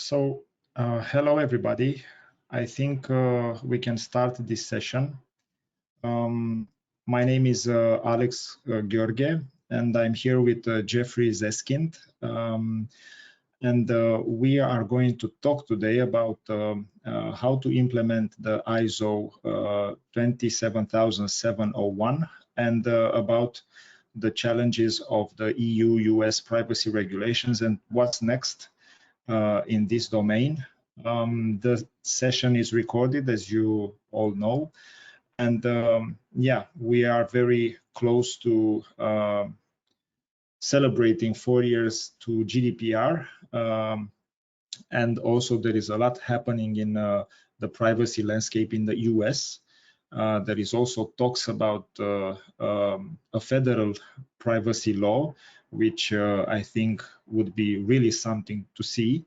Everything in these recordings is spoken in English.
Hello everybody. I think we can start this session. My name is Alex Gheorghe, and I'm here with Jeffrey Zeskind. And we are going to talk today about how to implement the ISO 27701 and about the challenges of the EU-U.S. privacy regulations and what's next in this domain. The session is recorded, as you all know, and yeah, we are very close to celebrating 4 years to GDPR, and also there is a lot happening in the privacy landscape in the US. There is also talks about a federal privacy law, which I think would be really something to see.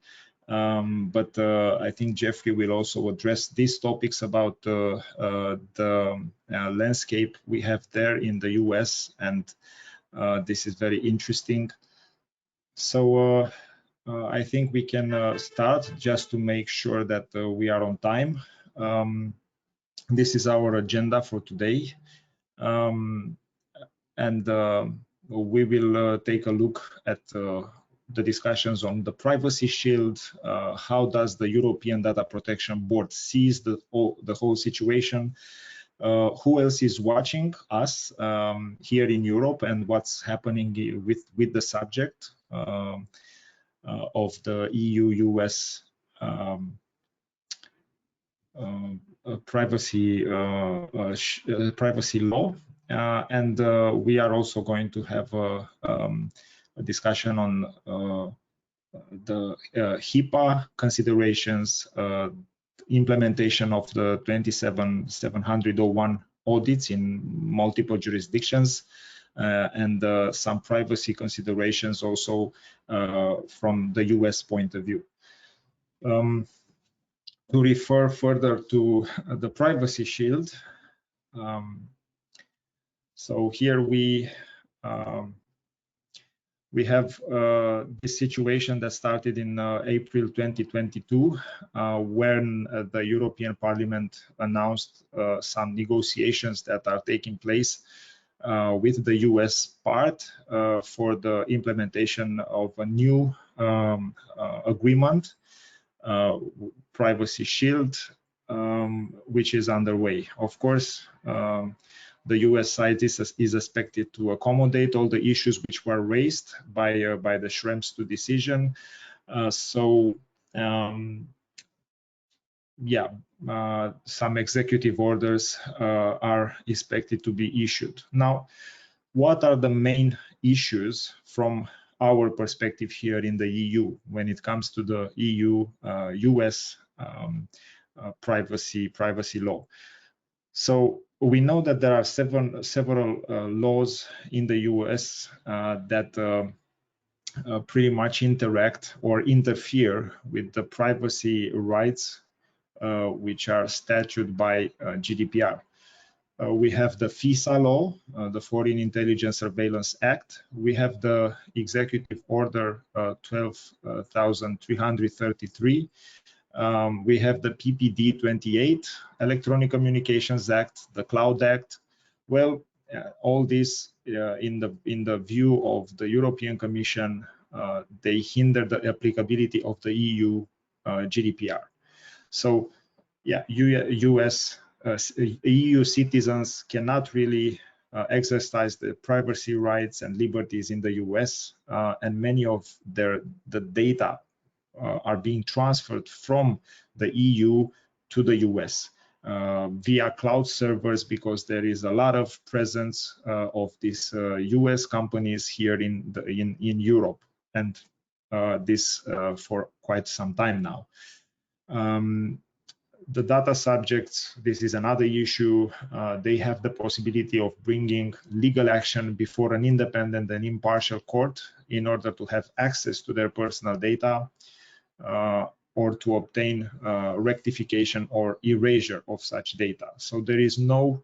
But I think Jeffrey will also address these topics about the landscape we have there in the US, and this is very interesting. So I think we can start just to make sure that we are on time. This is our agenda for today, and we will take a look at the discussions on the privacy shield. How does the European Data Protection Board sees the whole situation? Who else is watching us here in Europe, and what's happening with the subject of the EU-U.S. Privacy law, and we are also going to have a discussion on the HIPAA considerations, implementation of the 27701 audits in multiple jurisdictions, and some privacy considerations also from the US point of view. To refer further to the privacy shield, so here we have this situation that started in April 2022, when the European Parliament announced some negotiations that are taking place with the US part for the implementation of a new agreement, Privacy Shield, which is underway. Of course, the US side is expected to accommodate all the issues which were raised by the Schrems II decision. Some executive orders are expected to be issued. Now, what are the main issues from our perspective here in the EU when it comes to the EU-US privacy law? So we know that there are several laws in the US that pretty much interact or interfere with the privacy rights which are statuted by GDPR. We have the FISA law, the Foreign Intelligence Surveillance Act. We have the Executive Order 12,333. We have the PPD 28, Electronic Communications Act, the Cloud Act. Well, all this in the view of the European Commission, they hinder the applicability of the EU GDPR. So, yeah, EU citizens cannot really exercise the privacy rights and liberties in the US, and many of the data are being transferred from the EU to the US via cloud servers, because there is a lot of presence of these US companies here in Europe, and this for quite some time now. The data subjects, this is another issue. They have the possibility of bringing legal action before an independent and impartial court in order to have access to their personal data, or to obtain rectification or erasure of such data. So there is no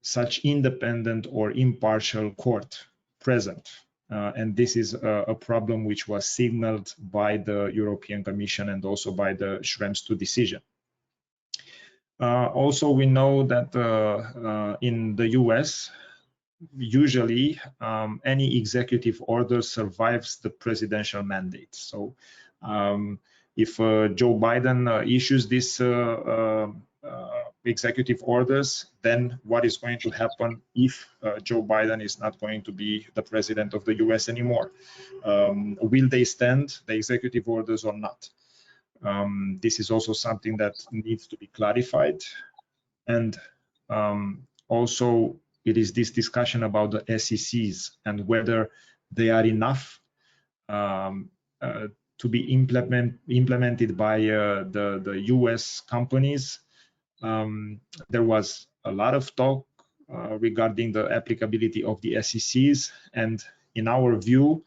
such independent or impartial court present. And this is a problem which was signaled by the European Commission and also by the Schrems II decision. Also, we know that in the US, usually any executive order survives the presidential mandate. So if Joe Biden issues this executive orders, then what is going to happen if Joe Biden is not going to be the president of the US anymore? Will they stand the executive orders or not? This is also something that needs to be clarified. And also, it is this discussion about the SECs and whether they are enough to be implemented by the US companies. There was a lot of talk regarding the applicability of the SECs, and in our view,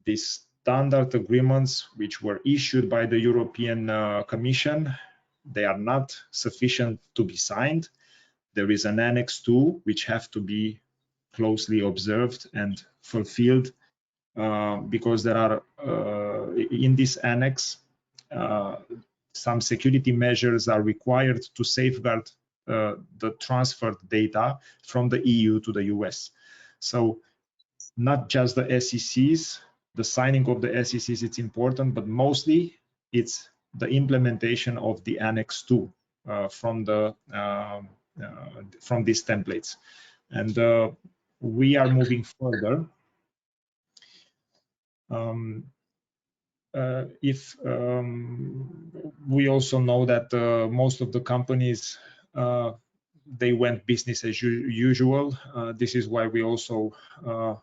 these standard agreements which were issued by the European Commission, they are not sufficient to be signed. There is an Annex 2 which have to be closely observed and fulfilled because there are in this annex some security measures are required to safeguard the transferred data from the EU to the US. So not just the SECs, the signing of the SECs, it's important, but mostly it's the implementation of the Annex 2 from these templates. And we are moving further. We also know that most of the companies they went business as usual. This is why we also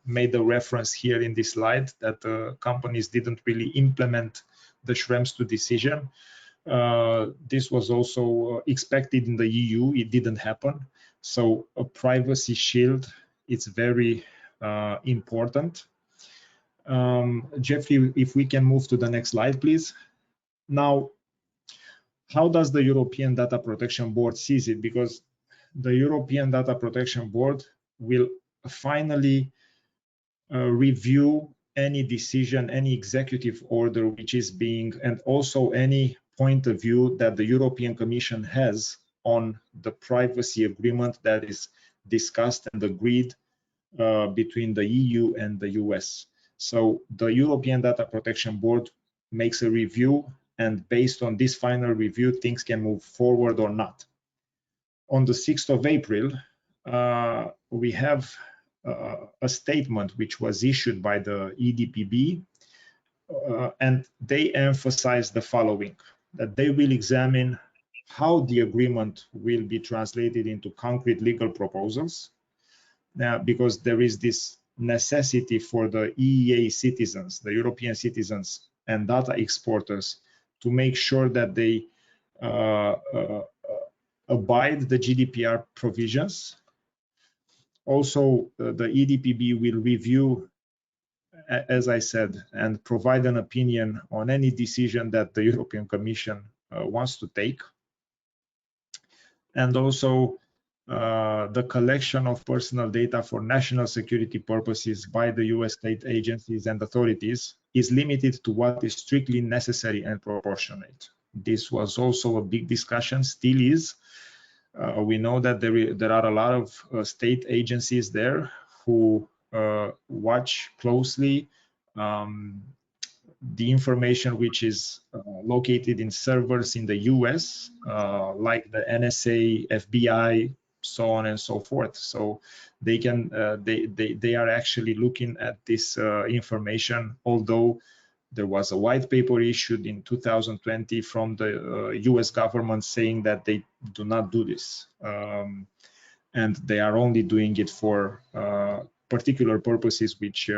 made the reference here in this slide that companies didn't really implement the Schrems II decision. This was also expected in the EU. It didn't happen. So a privacy shield, it's very important. Jeffrey, if we can move to the next slide, please. Now, how does the European Data Protection Board sees it? Because the European Data Protection Board will finally review any decision, any executive order which is being, and also any point of view that the European Commission has on the privacy agreement that is discussed and agreed between the EU and the US. So the European Data Protection Board makes a review, and based on this final review, things can move forward or not. On the 6th of April, we have a statement which was issued by the EDPB, and they emphasize the following, that they will examine how the agreement will be translated into concrete legal proposals, because there is this necessity for the EEA citizens, the European citizens and data exporters, to make sure that they abide the GDPR provisions. Also, the EDPB will review, as I said, and provide an opinion on any decision that the European Commission wants to take. And also, the collection of personal data for national security purposes by the US state agencies and authorities is limited to what is strictly necessary and proportionate. This was also a big discussion, still is. We know that there are a lot of state agencies there who watch closely the information which is located in servers in the US, like the NSA, FBI, so on and so forth. So they can they are actually looking at this information, although there was a white paper issued in 2020 from the US government saying that they do not do this. And they are only doing it for particular purposes which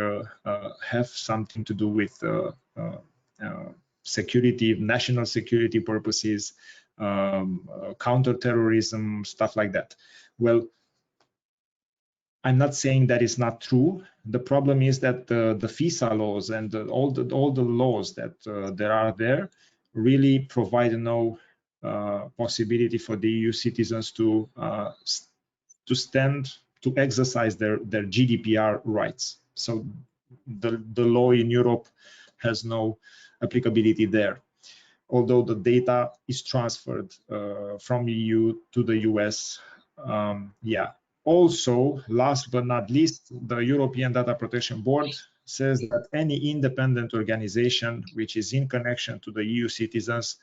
have something to do with security, national security purposes, counterterrorism, stuff like that. Well, I'm not saying that is not true. The problem is that the FISA laws and all the laws that there are there really provide no possibility for the EU citizens to exercise their GDPR rights. So the law in Europe has no applicability there, although the data is transferred from EU to the US. Yeah. Also, last but not least, the European Data Protection Board says that any independent organization which is in connection to the EU citizens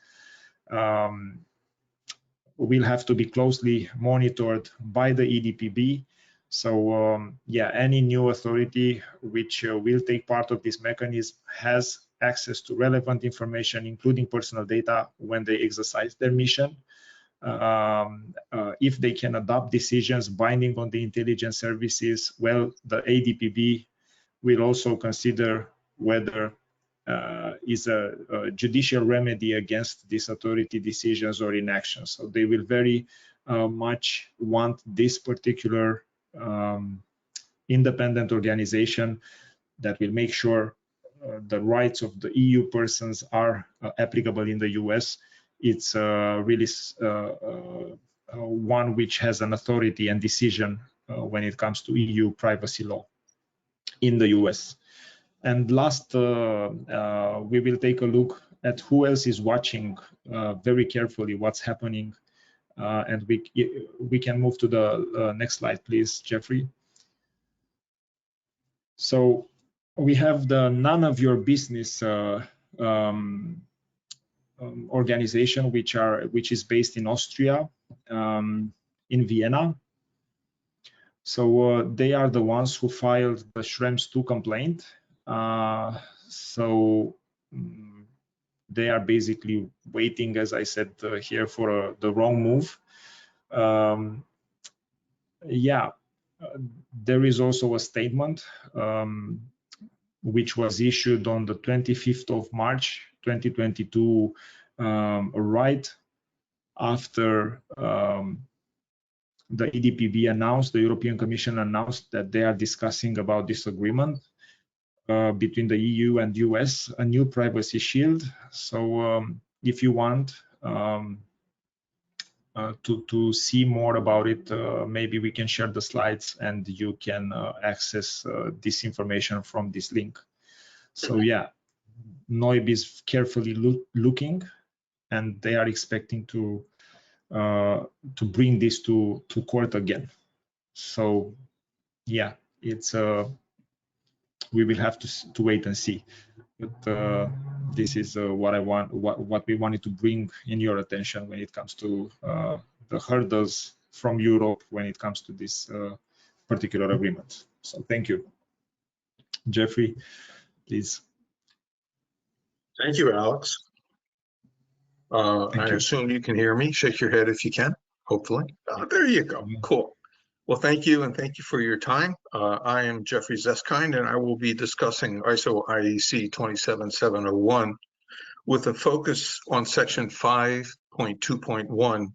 will have to be closely monitored by the EDPB. So yeah, any new authority which will take part of this mechanism has access to relevant information, including personal data, when they exercise their mission. If they can adopt decisions binding on the intelligence services, well, the ADPB will also consider whether is a judicial remedy against these authority decisions or inactions. So they will very much want this particular independent organization that will make sure the rights of the EU persons are applicable in the US. It's really one which has an authority and decision when it comes to EU privacy law in the US. And last, we will take a look at who else is watching very carefully what's happening. And we can move to the next slide, please, Jeffrey. So we have the none of your business organization, which is based in Austria, in Vienna. So they are the ones who filed the Schrems II complaint. So they are basically waiting, as I said here, for the wrong move. Yeah, there is also a statement which was issued on the 25th of March 2022, right after the EDPB announced, the European Commission announced that they are discussing about this agreement between the EU and US, a new privacy shield. So if you want to see more about it, maybe we can share the slides and you can access this information from this link. So yeah, NOIB is carefully looking, and they are expecting to bring this to court again. So yeah, it's we will have to wait and see. But this is what we wanted to bring in your attention when it comes to the hurdles from Europe when it comes to this particular agreement. So thank you. Jeffrey, please. Thank you, Alex. I assume you can hear me. Shake your head if you can, hopefully. There you go. Cool. Well, thank you, and thank you for your time. I am Jeffrey Zeskind, and I will be discussing ISO IEC 27701 with a focus on section 5.2.1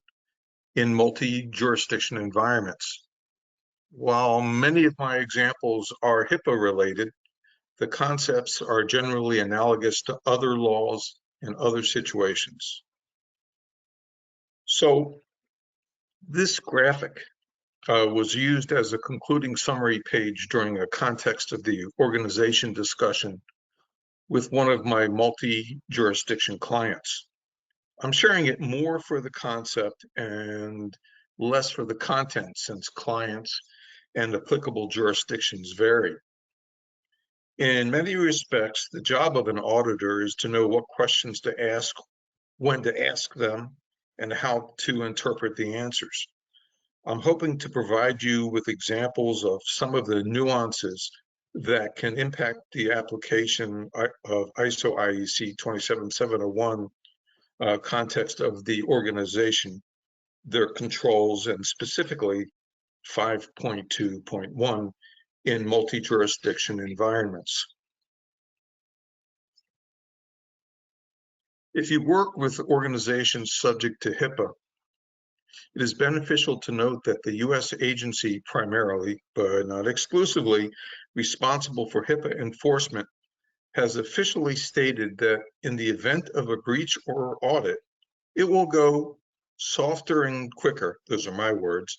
in multi-jurisdiction environments. While many of my examples are HIPAA related, the concepts are generally analogous to other laws and other situations. So this graphic was used as a concluding summary page during a context of the organization discussion with one of my multi-jurisdiction clients. I'm sharing it more for the concept and less for the content, since clients and applicable jurisdictions vary. In many respects, the job of an auditor is to know what questions to ask, when to ask them, and how to interpret the answers. I'm hoping to provide you with examples of some of the nuances that can impact the application of ISO IEC 27701 context of the organization, their controls, and specifically 5.2.1 in multi-jurisdiction environments. If you work with organizations subject to HIPAA, it is beneficial to note that the U.S. agency primarily, but not exclusively, responsible for HIPAA enforcement has officially stated that in the event of a breach or audit, it will go softer and quicker, those are my words,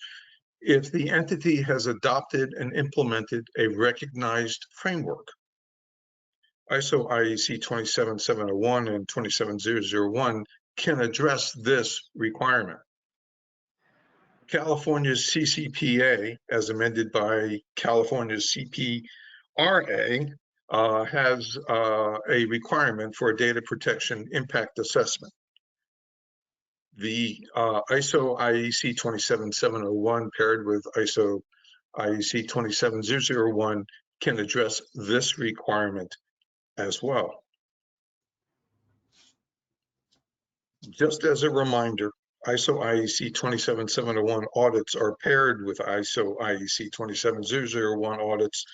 if the entity has adopted and implemented a recognized framework. ISO IEC 27701 and 27001 can address this requirement. California's CCPA, as amended by California's CPRA, has a requirement for a data protection impact assessment. The ISO IEC 27701 paired with ISO IEC 27001 can address this requirement as well. Just as a reminder, ISO IEC 27701 audits are paired with ISO IEC 27001 audits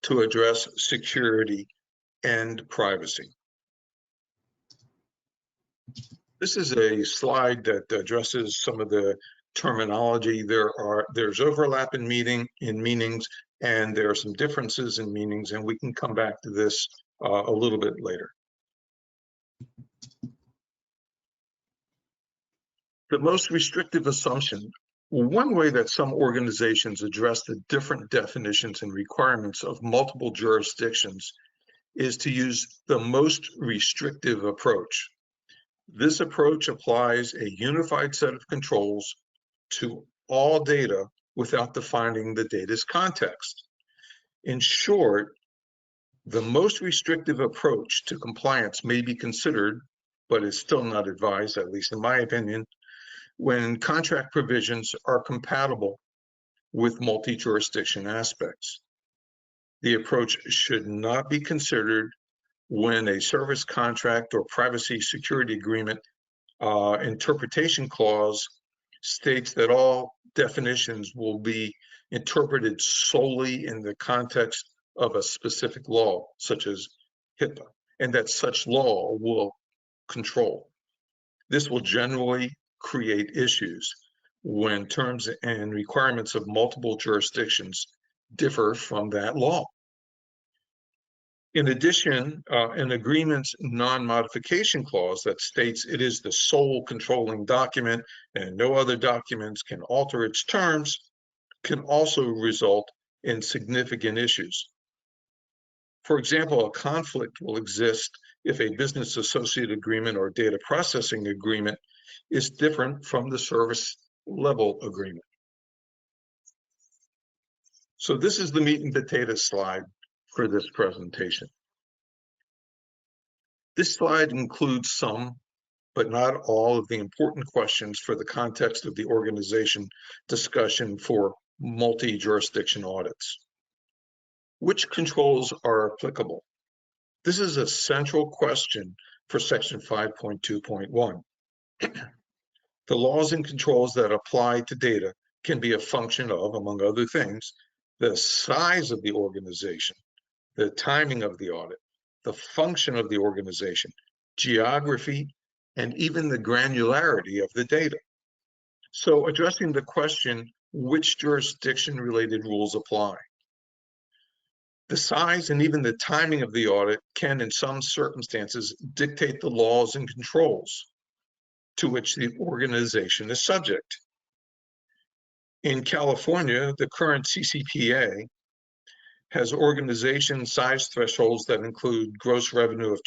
to address security and privacy. This is a slide that addresses some of the terminology. There's overlap in meanings, and there are some differences in meanings, and we can come back to this a little bit later. The most restrictive assumption, one way that some organizations address the different definitions and requirements of multiple jurisdictions is to use the most restrictive approach. This approach applies a unified set of controls to all data without defining the data's context. In short, the most restrictive approach to compliance may be considered, but is still not advised, at least in my opinion, when contract provisions are compatible with multi-jurisdiction aspects. The approach should not be considered when a service contract or privacy security agreement interpretation clause states that all definitions will be interpreted solely in the context of a specific law, such as HIPAA, and that such law will control. This will generally create issues when terms and requirements of multiple jurisdictions differ from that law. In addition, an agreement's non-modification clause that states it is the sole controlling document and no other documents can alter its terms can also result in significant issues. For example, a conflict will exist if a business associate agreement or data processing agreement is different from the service level agreement. So this is the meat and potatoes slide for this presentation. This slide includes some, but not all, of the important questions for the context of the organization discussion for multi-jurisdiction audits. Which controls are applicable? This is a central question for section 5.2.1. The laws and controls that apply to data can be a function of, among other things, the size of the organization, the timing of the audit, the function of the organization, geography, and even the granularity of the data. So addressing the question, which jurisdiction-related rules apply? The size and even the timing of the audit can, in some circumstances, dictate the laws and controls to which the organization is subject. In California, the current CCPA has organization size thresholds that include gross revenue of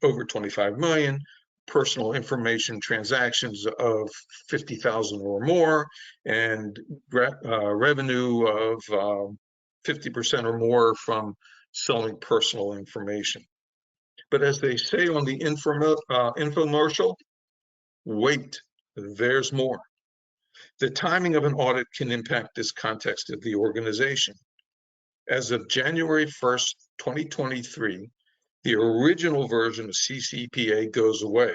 over 25 million, personal information transactions of 50,000 or more, and revenue of 50% or more from selling personal information. But as they say on the infomercial, wait, there's more. The timing of an audit can impact this context of the organization. As of January 1st, 2023, the original version of CCPA goes away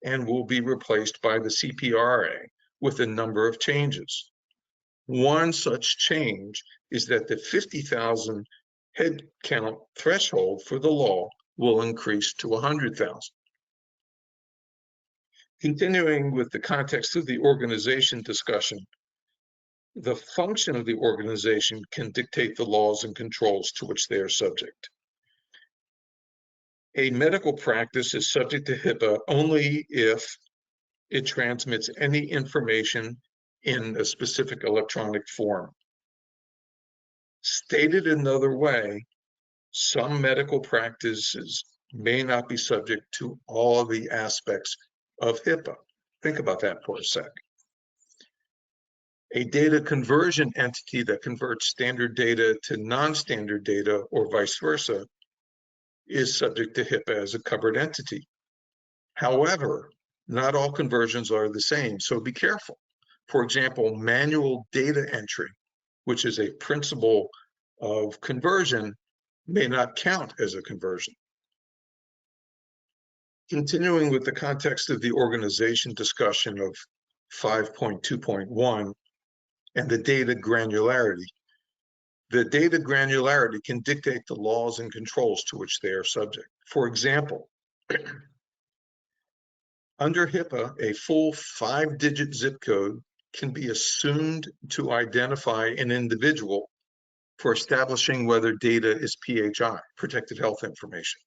and will be replaced by the CPRA with a number of changes. One such change is that the 50,000 head count threshold for the law will increase to 100,000. Continuing with the context of the organization discussion, the function of the organization can dictate the laws and controls to which they are subject. A medical practice is subject to HIPAA only if it transmits any information in a specific electronic form. Stated another way, Some medical practices may not be subject to all the aspects of HIPAA. Think about that for a sec. A data conversion entity that converts standard data to non-standard data or vice versa is subject to HIPAA as a covered entity. However, not all conversions are the same, so be careful. For example, manual data entry, which is a principle of conversion, may not count as a conversion. Continuing with the context of the organization discussion of 5.2.1 and the data granularity, the data granularity can dictate the laws and controls to which they are subject. For example, under HIPAA, a full 5-digit zip code can be assumed to identify an individual for establishing whether data is PHI, protected health information.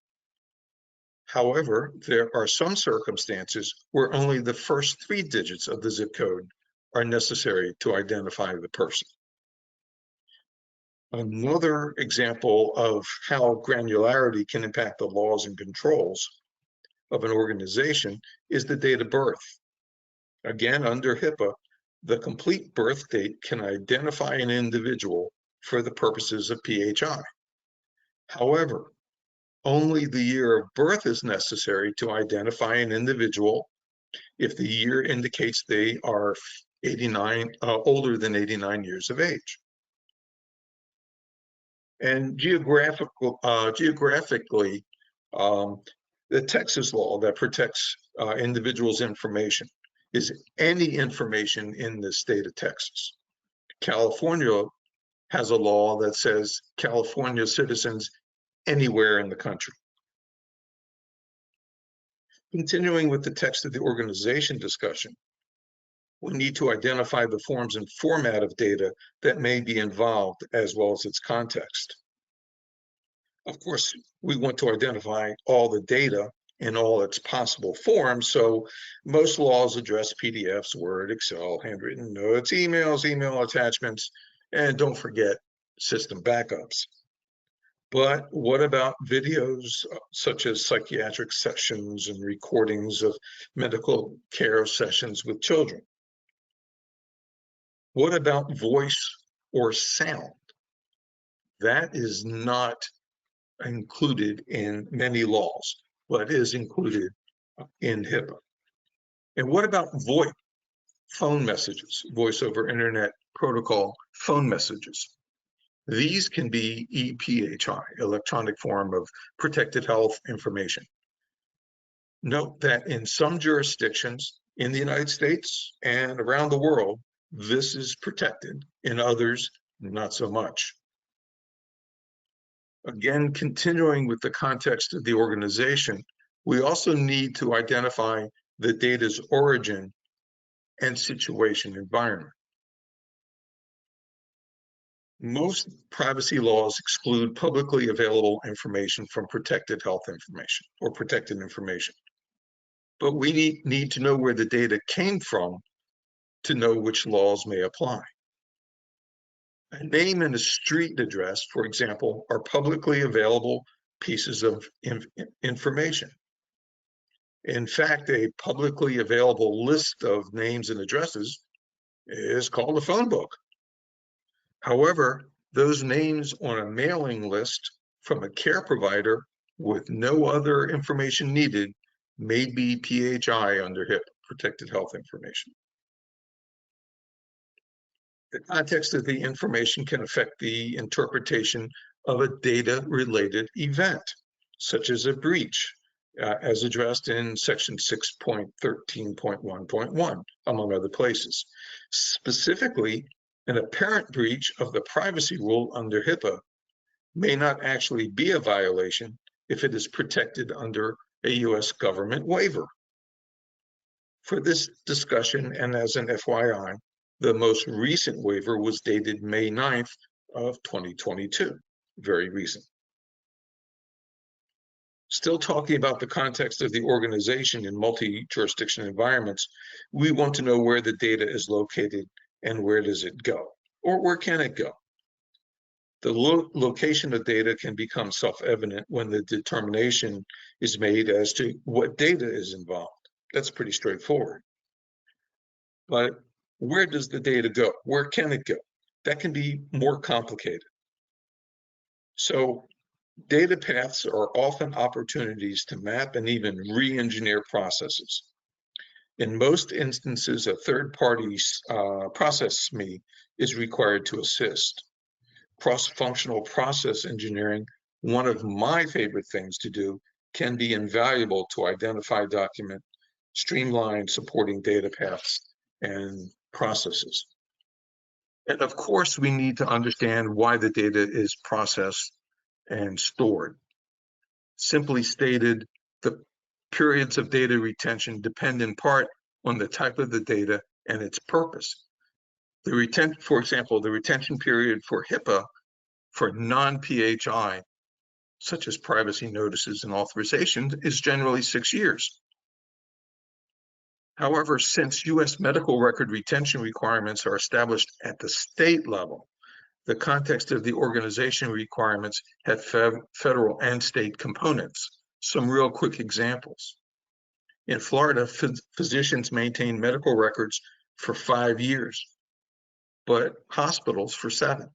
However, there are some circumstances where only the first 3 digits of the zip code are necessary to identify the person. Another example of how granularity can impact the laws and controls of an organization is the date of birth. Again, under HIPAA, the complete birth date can identify an individual for the purposes of PHI. However, only the year of birth is necessary to identify an individual if the year indicates they are older than 89 years of age. And geographically, the Texas law that protects individuals' information is any information in the state of Texas. California has a law that says California citizens anywhere in the country. Continuing with the text of the organization discussion, we need to identify the forms and format of data that may be involved, as well as its context. Of course, we want to identify all the data in all its possible forms, so most laws address PDFs, Word, Excel, handwritten notes, emails, email attachments, and don't forget system backups. But what about videos such as psychiatric sessions and recordings of medical care sessions with children? What about voice or sound? That is not included in many laws, but is included in HIPAA. And what about VoIP, phone messages, voice over internet protocol phone messages? These can be ePHI, electronic form of protected health information. Note that in some jurisdictions in the United States and around the world, this is protected. In others, not so much. Again, continuing with the context of the organization, we also need to identify the data's origin and situation environment. Most privacy laws exclude publicly available information from protected health information or protected information. But we need to know where the data came from to know which laws may apply. A name and a street address, for example, are publicly available pieces of information. In fact, a publicly available list of names and addresses is called a phone book. However, those names on a mailing list from a care provider with no other information needed may be PHI under HIPAA, protected health information. The context of the information can affect the interpretation of a data-related event, such as a breach, as addressed in section 6.13.1.1, among other places. Specifically, an apparent breach of the privacy rule under HIPAA may not actually be a violation if it is protected under a U.S. government waiver. For this discussion, and as an FYI, the most recent waiver was dated May 9th of 2022, very recent. Still talking about the context of the organization in multi-jurisdiction environments, we want to know where the data is located and where does it go, or where can it go? The location of data can become self-evident when the determination is made as to what data is involved. That's pretty straightforward. But where does the data go? Where can it go? That can be more complicated. So data paths are often opportunities to map and even re-engineer processes. In most instances, a third-party process SME is required to assist. Cross-functional process engineering, one of my favorite things to do, can be invaluable to identify, document, streamline supporting data paths and processes. And of course, we need to understand why the data is processed and stored. Simply stated, the periods of data retention depend in part on the type of the data and its purpose. For example, the retention period for HIPAA for non-PHI, such as privacy notices and authorizations, is generally 6 years. However, since U.S. medical record retention requirements are established at the state level, the context of the organization requirements have federal and state components. Some real quick examples. In Florida, physicians maintain medical records for 5 years, but hospitals for 7.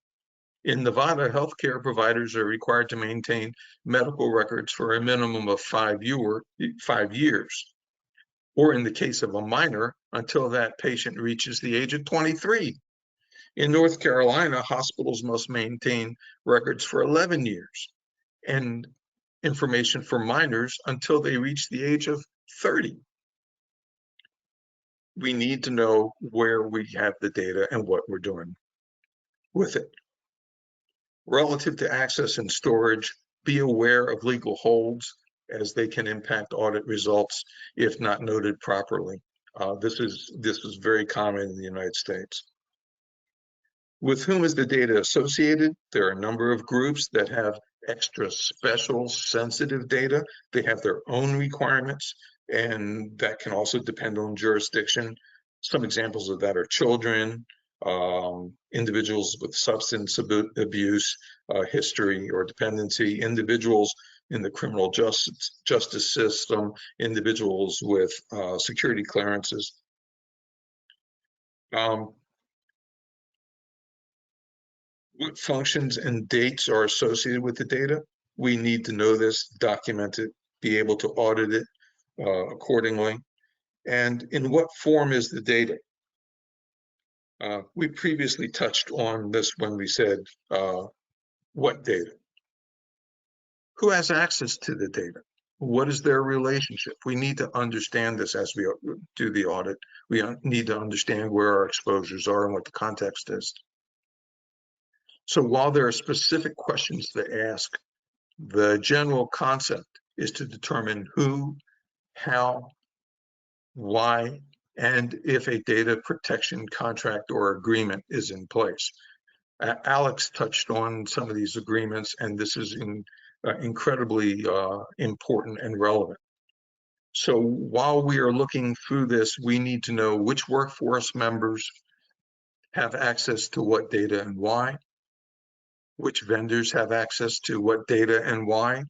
In Nevada, healthcare providers are required to maintain medical records for a minimum of 5 years, or in the case of a minor, until that patient reaches the age of 23. In North Carolina, hospitals must maintain records for 11 years and information for minors until they reach the age of 30. We need to know where we have the data and what we're doing with it. Relative to access and storage, be aware of legal holds, as they can impact audit results if not noted properly. This is very common in the United States. With whom is the data associated? There are a number of groups that have extra special sensitive data. They have their own requirements, and that can also depend on jurisdiction. Some examples of that are children, individuals with substance abuse history or dependency, individuals in the criminal justice system, individuals with security clearances. What functions and dates are associated with the data? We need to know this, document it, be able to audit it accordingly. And in what form is the data? We previously touched on this when we said, what data? Who has access to the data? What is their relationship? We need to understand this as we do the audit. We need to understand where our exposures are and what the context is. So while there are specific questions to ask, the general concept is to determine who, how, why, and if a data protection contract or agreement is in place. Alex touched on some of these agreements, and this is incredibly important and relevant. So while we are looking through this, we need to know which workforce members have access to what data and why, which vendors have access to what data and why.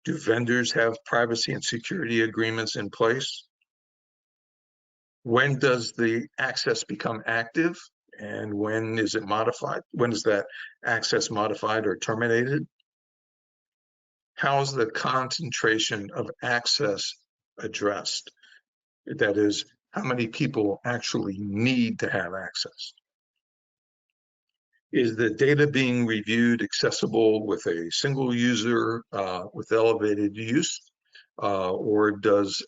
Do vendors have privacy and security agreements in place? When does the access become active, and when is it modified? When is that access modified or terminated? How is the concentration of access addressed? That is, how many people actually need to have access? Is the data being reviewed accessible with a single user with elevated use? Or does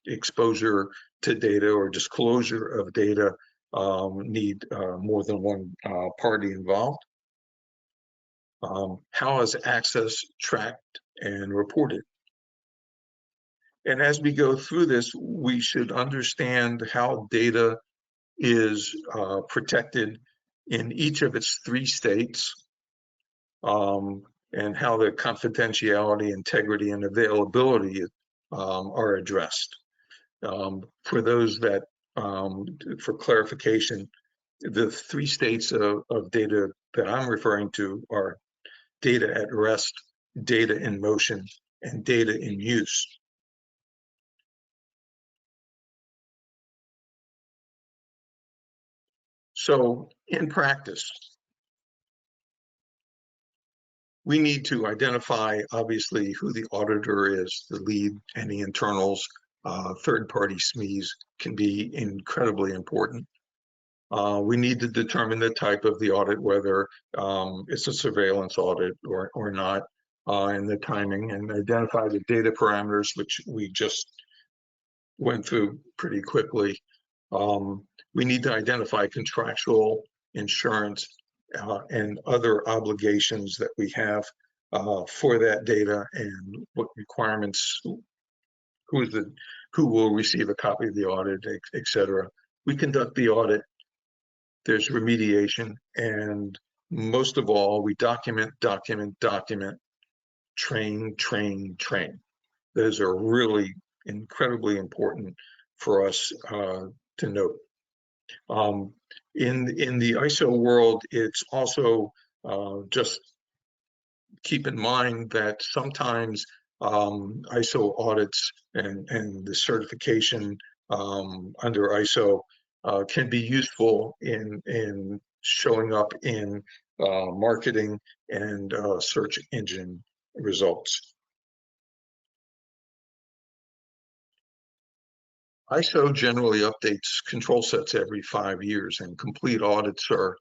exposure to data or disclosure of data need more than one party involved? How is access tracked and reported? And as we go through this, we should understand how data is protected in each of its 3 states, and how the confidentiality, integrity, and availability are addressed. For those that, for clarification, the 3 states of data that I'm referring to are data at rest, data in motion, and data in use. So in practice, we need to identify, obviously, who the auditor is, the lead, any internals, third-party SMEs can be incredibly important. We need to determine the type of the audit, whether it's a surveillance audit or not, and the timing, and identify the data parameters, which we just went through pretty quickly. We need to identify contractual, insurance, and other obligations that we have for that data, and what requirements, who will receive a copy of the audit, etc. We conduct the audit. There's remediation, and most of all, we document, train. Those are really incredibly important for us to note. In the ISO world, it's also just keep in mind that sometimes ISO audits and the certification under ISO can be useful in showing up in marketing and search engine results. ISO generally updates control sets every 5 years, and complete audits are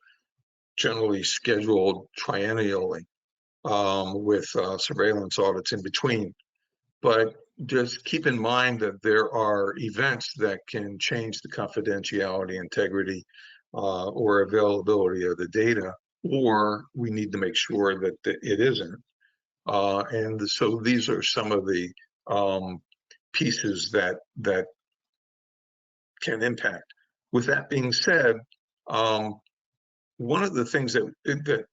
generally scheduled triennially with surveillance audits in between. But just keep in mind that there are events that can change the confidentiality, integrity, or availability of the data, or we need to make sure that it isn't. And so these are some of the pieces that can impact. With that being said, one of the things that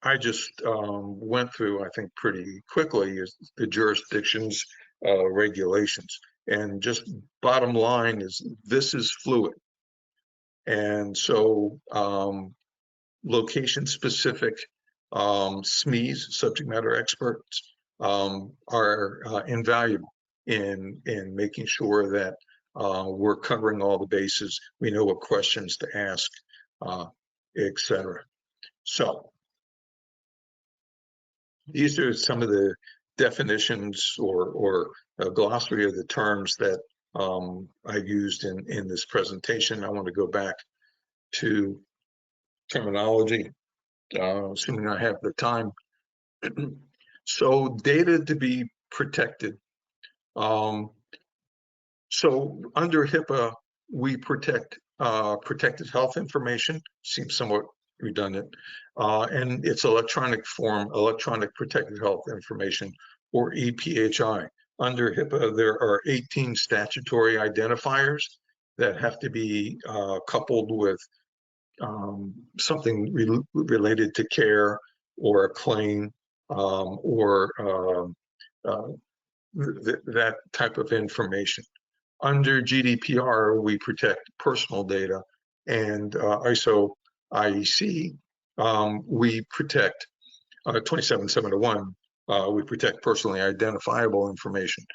I just went through, I think, pretty quickly is the jurisdictions regulations. And just bottom line is this is fluid. And so location-specific SMEs, subject matter experts, are invaluable in making sure that we're covering all the bases. We know what questions to ask, etc. So these are some of the definitions or a glossary of the terms that I used in this presentation. I want to go back to terminology, assuming I have the time. So data to be protected. So under HIPAA, we protect protected health information. Seems somewhat redundant, and it's electronic form, electronic protected health information, or EPHI. Under HIPAA, there are 18 statutory identifiers that have to be coupled with something related to care or a claim or that type of information. Under GDPR, we protect personal data, and ISO IEC, we protect 27701, we protect personally identifiable information.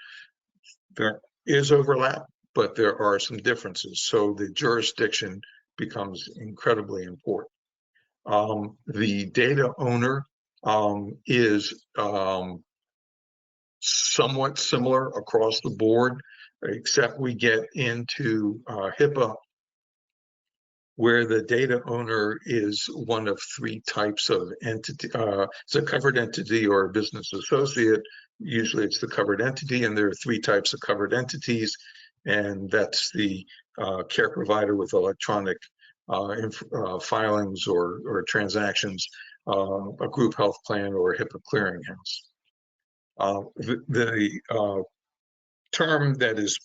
There is overlap, but there are some differences. So the jurisdiction becomes incredibly important. The data owner is somewhat similar across the board, except we get into HIPAA, where the data owner is one of 3 types of entity. It's a covered entity or a business associate. Usually it's the covered entity, and there are 3 types of covered entities, and that's the care provider with electronic filings or transactions, a group health plan, or a HIPAA clearinghouse. The term that is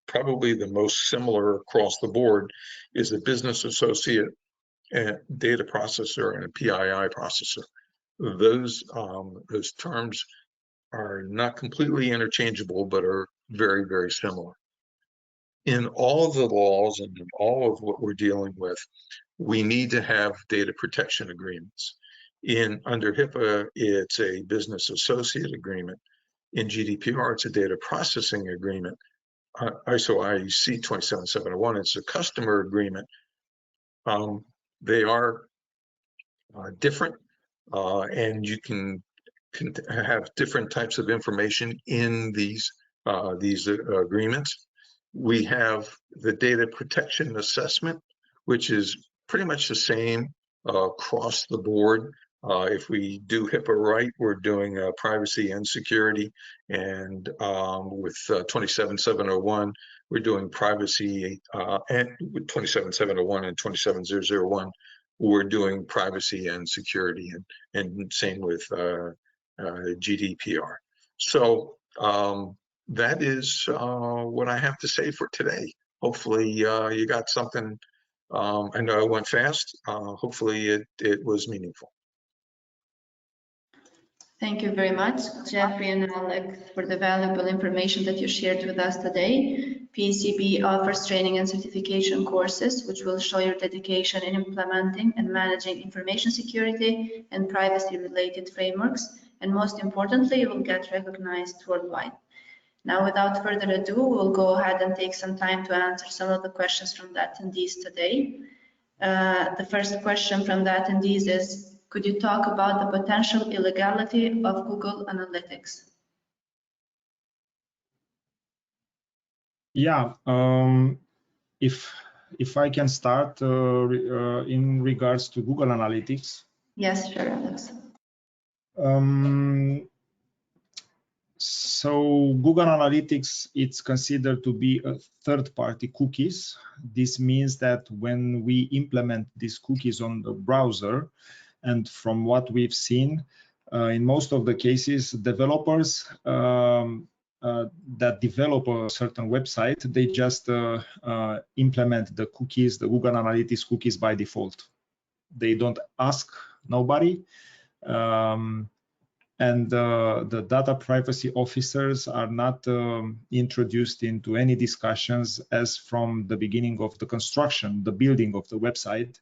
probably the most similar across the board is a business associate, and data processor, and a PII processor. Those terms are not completely interchangeable, but are very, very similar. In all of the laws and in all of what we're dealing with, we need to have data protection agreements. Under HIPAA, it's a business associate agreement. In GDPR, it's a data processing agreement. ISO IEC 27701, it's a customer agreement. They are different, and you can have different types of information in these agreements. We have the data protection assessment, which is pretty much the same across the board. If we do HIPAA right, we're doing privacy and security, and with 27701, we're doing privacy, and with 27701 and 27001, we're doing privacy and security, and same with GDPR. So that is what I have to say for today. Hopefully you got something. I know I went fast. Hopefully it was meaningful. Thank you very much, Jeffrey and Alex, for the valuable information that you shared with us today. PCB offers training and certification courses, which will show your dedication in implementing and managing information security and privacy-related frameworks. And most importantly, you will get recognized worldwide. Now, without further ado, we'll go ahead and take some time to answer some of the questions from the attendees today. The first question from the attendees is, could you talk about the potential illegality of Google Analytics? Yeah, if I can start in regards to Google Analytics. Yes, sure, Alex. So Google Analytics, it's considered to be a third-party cookies. This means that when we implement these cookies on the browser, and from what we've seen, in most of the cases, developers that develop a certain website, they just implement the cookies, the Google Analytics cookies by default. They don't ask nobody. And the data privacy officers are not introduced into any discussions as from the beginning of the construction, the building of the website,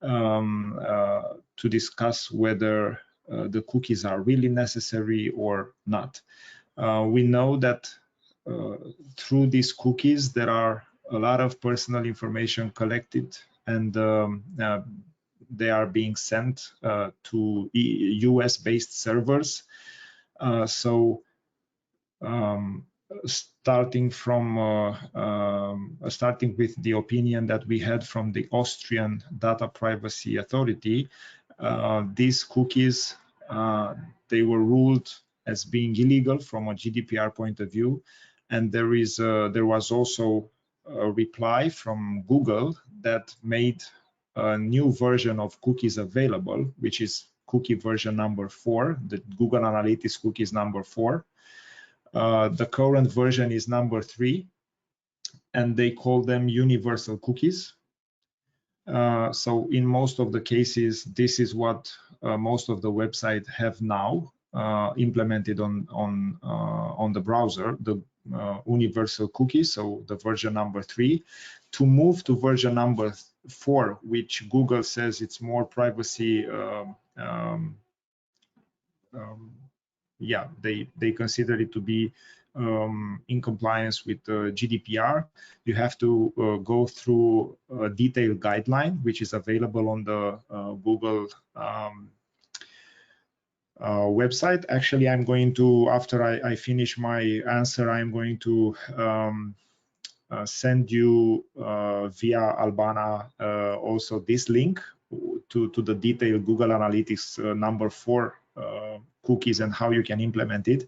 to discuss whether the cookies are really necessary or not. We know that through these cookies, there are a lot of personal information collected, and they are being sent to US-based servers. So starting with the opinion that we had from the Austrian Data Privacy Authority, these cookies, they were ruled as being illegal from a GDPR point of view, and there was also a reply from Google that made a new version of cookies available, which is cookie version number 4, the Google Analytics cookies number 4. The current version is number 3, and they call them universal cookies. So in most of the cases, this is what most of the websites have now implemented on the browser, the universal cookies, so the version number 3. To move to version number 4, which Google says it's more privacy, yeah, they consider it to be in compliance with GDPR. You have to go through a detailed guideline, which is available on the Google website. Actually, I'm going to, after I finish my answer, I'm going to send you via Albana also this link to the detailed Google Analytics number 4 cookies and how you can implement it.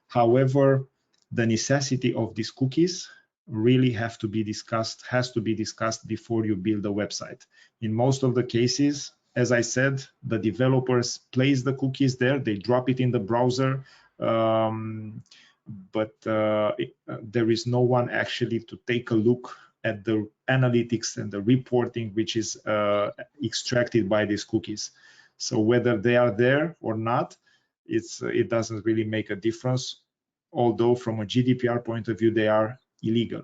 However, the necessity of these cookies really has to be discussed before you build a website. In most of the cases, as I said, the developers place the cookies there, they drop it in the browser, but there is no one actually to take a look at the analytics and the reporting which is extracted by these cookies. So whether they are there or not, it doesn't really make a difference, although from a GDPR point of view, they are illegal.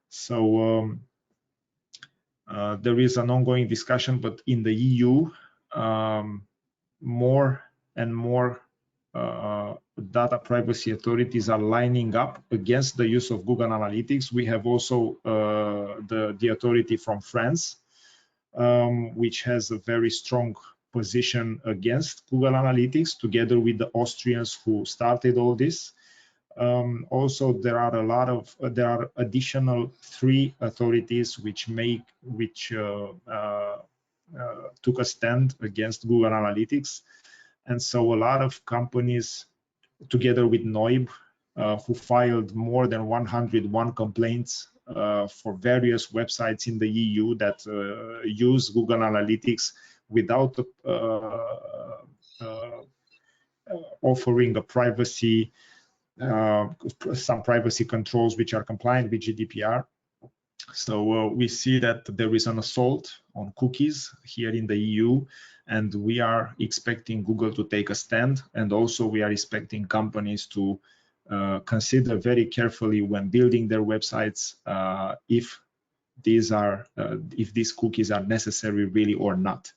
So There is an ongoing discussion, but in the EU, more and more data privacy authorities are lining up against the use of Google Analytics. We have also the authority from France, which has a very strong position against Google Analytics, together with the Austrians who started all this. Also, there are additional 3 authorities which took a stand against Google Analytics, and so a lot of companies, together with NOIB, who filed more than 101 complaints for various websites in the EU that use Google Analytics without offering a privacy, some privacy controls which are compliant with GDPR. So we see that there is an assault on cookies here in the EU, and we are expecting Google to take a stand, and also we are expecting companies to consider very carefully when building their websites if these cookies are necessary really or not,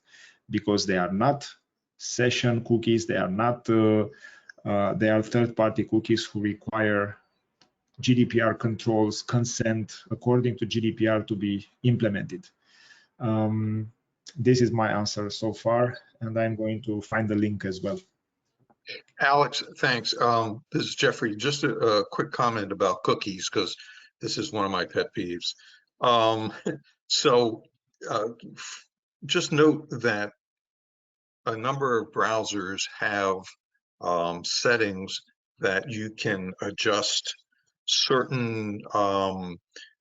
because they are not session cookies, they are third-party cookies who require GDPR controls, consent according to GDPR to be implemented. This is my answer so far, and I'm going to find the link as well. Alex, thanks. This is Jeffrey. Just a quick comment about cookies, because this is one of my pet peeves. Just note that a number of browsers have settings that you can adjust certain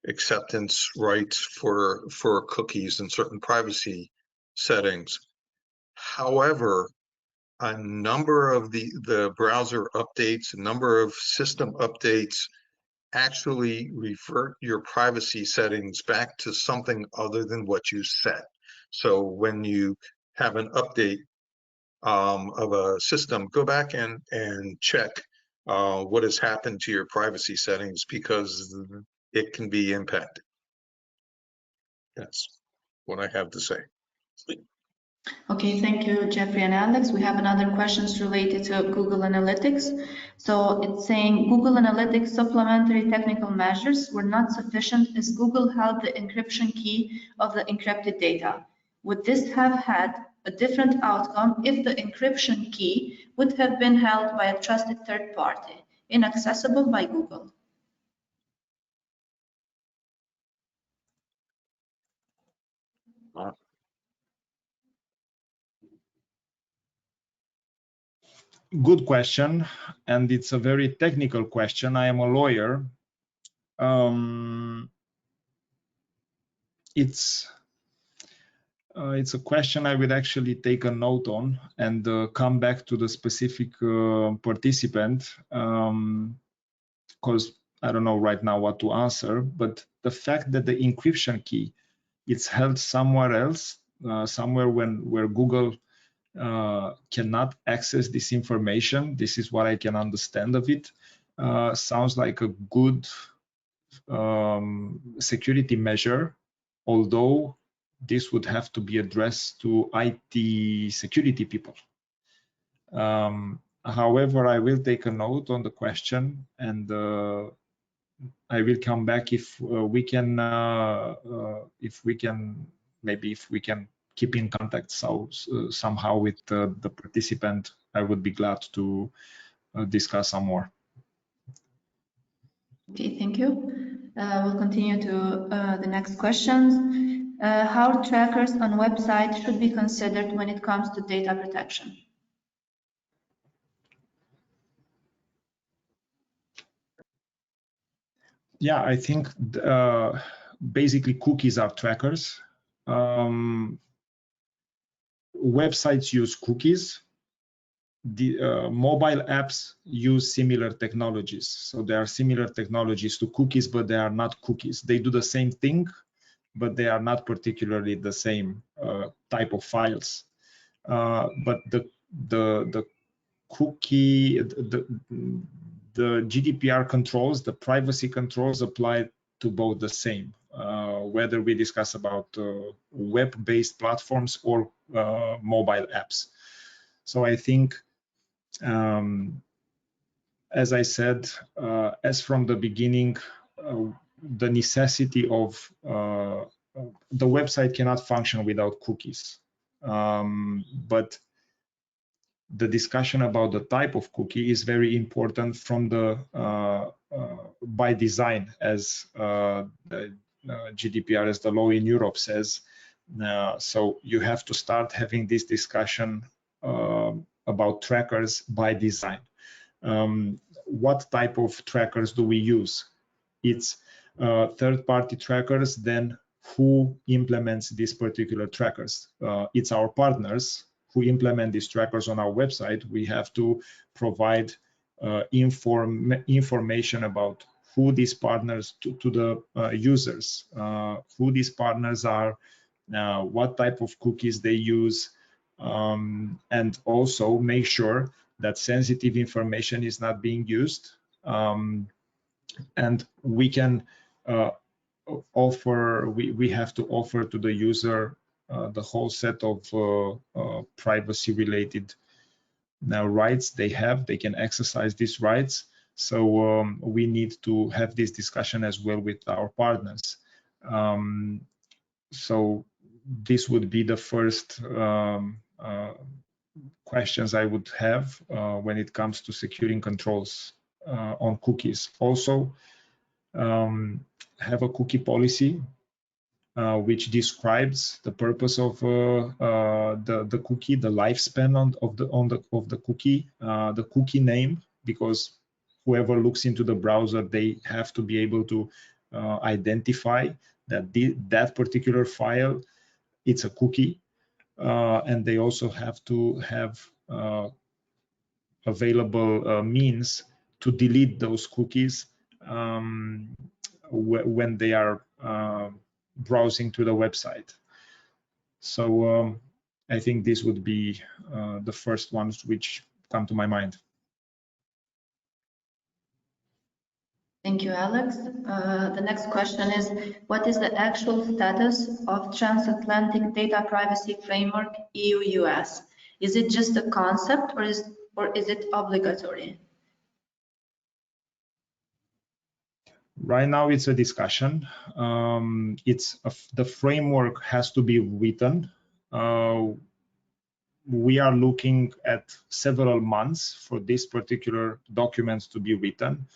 acceptance rights for cookies and certain privacy settings. However, a number of the browser updates, a number of system updates actually revert your privacy settings back to something other than what you set. So when you have an update of a system, go back and check what has happened to your privacy settings, because it can be impacted. That's what I have to say. Okay, thank you, Jeffrey and Alex. We have another questions related to Google Analytics. So it's saying Google Analytics supplementary technical measures were not sufficient as Google held the encryption key of the encrypted data. Would this have had a different outcome if the encryption key would have been held by a trusted third party, inaccessible by Google? Good question, and it's a very technical question. I am a lawyer. It's a question I would actually take a note on and come back to the specific participant, because I don't know right now what to answer. But the fact that the encryption key is held somewhere else, somewhere where Google cannot access this information, this is what I can understand of it, sounds like a good security measure, although this would have to be addressed to IT security people. However, I will take a note on the question, and I will come back if we can keep in contact somehow with the participant. I would be glad to discuss some more. Okay, thank you. We'll continue to the next questions. How trackers on websites should be considered when it comes to data protection? Yeah, I think basically cookies are trackers. Websites use cookies. The mobile apps use similar technologies. So there are similar technologies to cookies, but they are not cookies. They do the same thing, but they are not particularly the same type of files. But the cookie, the GDPR controls, the privacy controls apply to both the same. whether we discuss about web-based platforms or mobile apps. So I think, as I said, as from the beginning, the necessity of the website cannot function without cookies. But the discussion about the type of cookie is very important from the by design, as the GDPR, as the law in Europe says. So you have to start having this discussion about trackers by design. What type of trackers do we use? It's third-party trackers. Then who implements these particular trackers? It's our partners who implement these trackers on our website. We have to provide information about who these partners to the users, who these partners are, what type of cookies they use, and also make sure that sensitive information is not being used. And we can offer, we have to offer to the user the whole set of privacy related rights they have. They can exercise these rights. So we need to have this discussion as well with our partners. So this would be the first questions I would have when it comes to securing controls on cookies. Also, have a cookie policy which describes the purpose of the cookie, the lifespan of the cookie, the cookie name, because whoever looks into the browser, they have to be able to identify that that particular file, it's a cookie, and they also have to have available means to delete those cookies when they are browsing to the website. So I think this would be the first ones which come to my mind. Thank you, Alex. The next question is, what is the actual status of transatlantic data privacy framework EU-U.S? Is it just a concept, or is it obligatory? Right now, it's a discussion. The framework has to be written. We are looking at several months for this particular document to be written.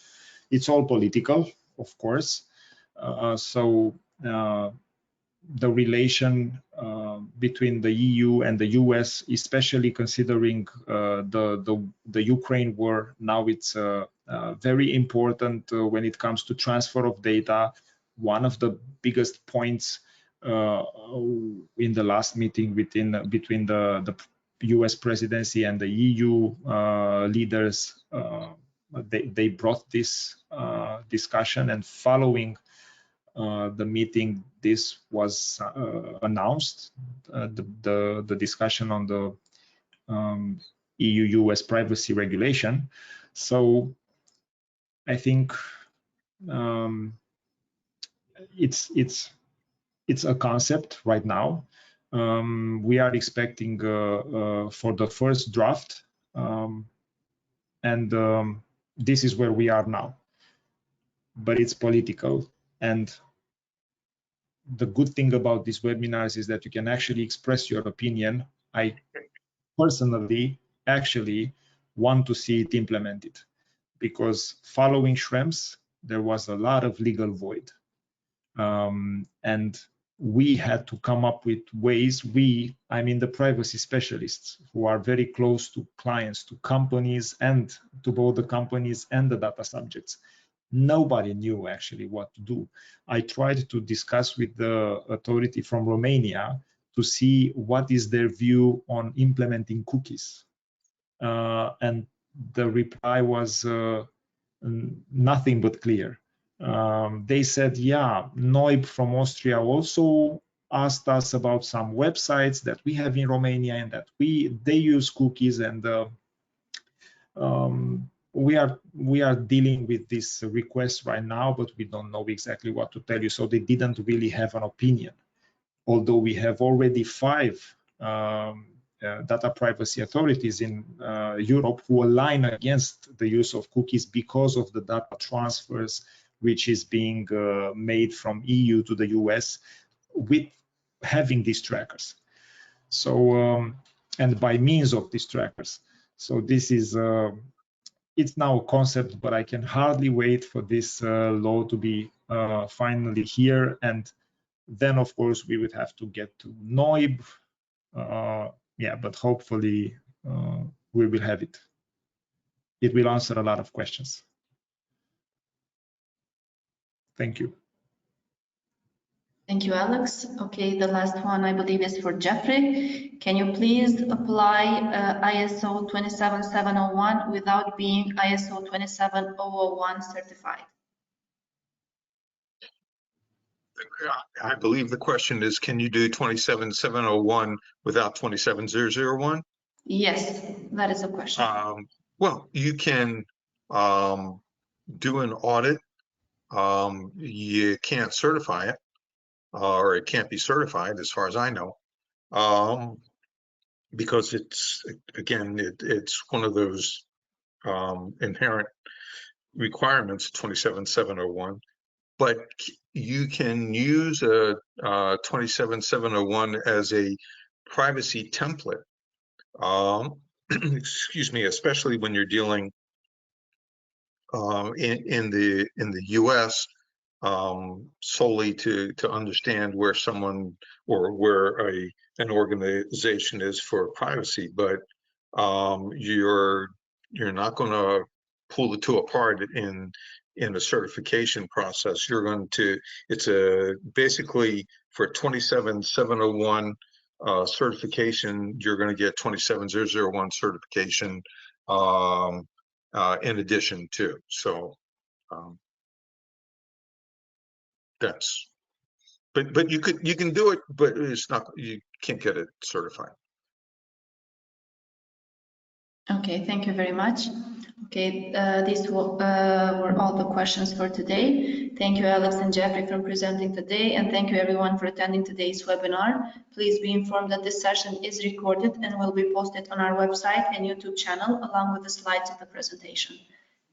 It's all political, of course. So the relation between the EU and the US, especially considering the Ukraine war, now it's very important when it comes to transfer of data. One of the biggest points in the last meeting between the US presidency and the EU leaders, they brought this discussion, and following the meeting, this was announced, the discussion on the EU-U.S. privacy regulation. So I think it's a concept right now. We are expecting for the first draft, and this is where we are now. But it's political, and the good thing about these webinars is that you can actually express your opinion. I personally actually want to see it implemented, because following Schrems, there was a lot of legal void. And we had to come up with ways, I mean the privacy specialists who are very close to clients, to companies, and to both the companies and the data subjects. Nobody knew actually what to do. I tried to discuss with the authority from Romania to see what is their view on implementing cookies. And the reply was nothing but clear. They said, yeah, Noib from Austria also asked us about some websites that we have in Romania and that they use cookies, and we are dealing with this request right now, but we don't know exactly what to tell you. So they didn't really have an opinion, although we have already 5 data privacy authorities in Europe who align against the use of cookies because of the data transfers which is being made from EU to the US with having these trackers. So and by means of these trackers. So this is it's now a concept, but I can hardly wait for this law to be finally here. And then, of course, we would have to get to NOIB. Yeah, but hopefully we will have it. It will answer a lot of questions. Thank you. Thank you, Alex. Okay, the last one I believe is for Jeffrey. Can you please apply ISO 27701 without being ISO 27001 certified? I believe the question is, can you do 27701 without 27001? Yes, that is a question. Well, you can do an audit. You can't certify it, or it can't be certified as far as I know, because it's, again, it's one of those inherent requirements, 27701. But you can use a 27701 as a privacy template. Excuse me, especially when you're dealing in the U.S. Solely to understand where someone or where an organization is for privacy, but you're not going to pull the two apart in the certification process. You're going to, it's basically for 27701 certification, you're going to get 27001 certification in addition to. So that's, but you can do it, but it's not, you can't get it certified. Okay, thank you very much. Okay, these were all the questions for today. Thank you, Alex and Jeffrey, for presenting today, and thank you everyone for attending today's webinar. Please be informed that this session is recorded and will be posted on our website and YouTube channel along with the slides of the presentation.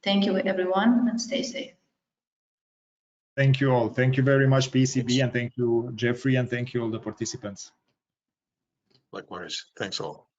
Thank you, everyone, and stay safe. Thank you all. Thank you very much, PCB, and thank you, Jeffrey, and thank you all the participants. Likewise. Thanks all.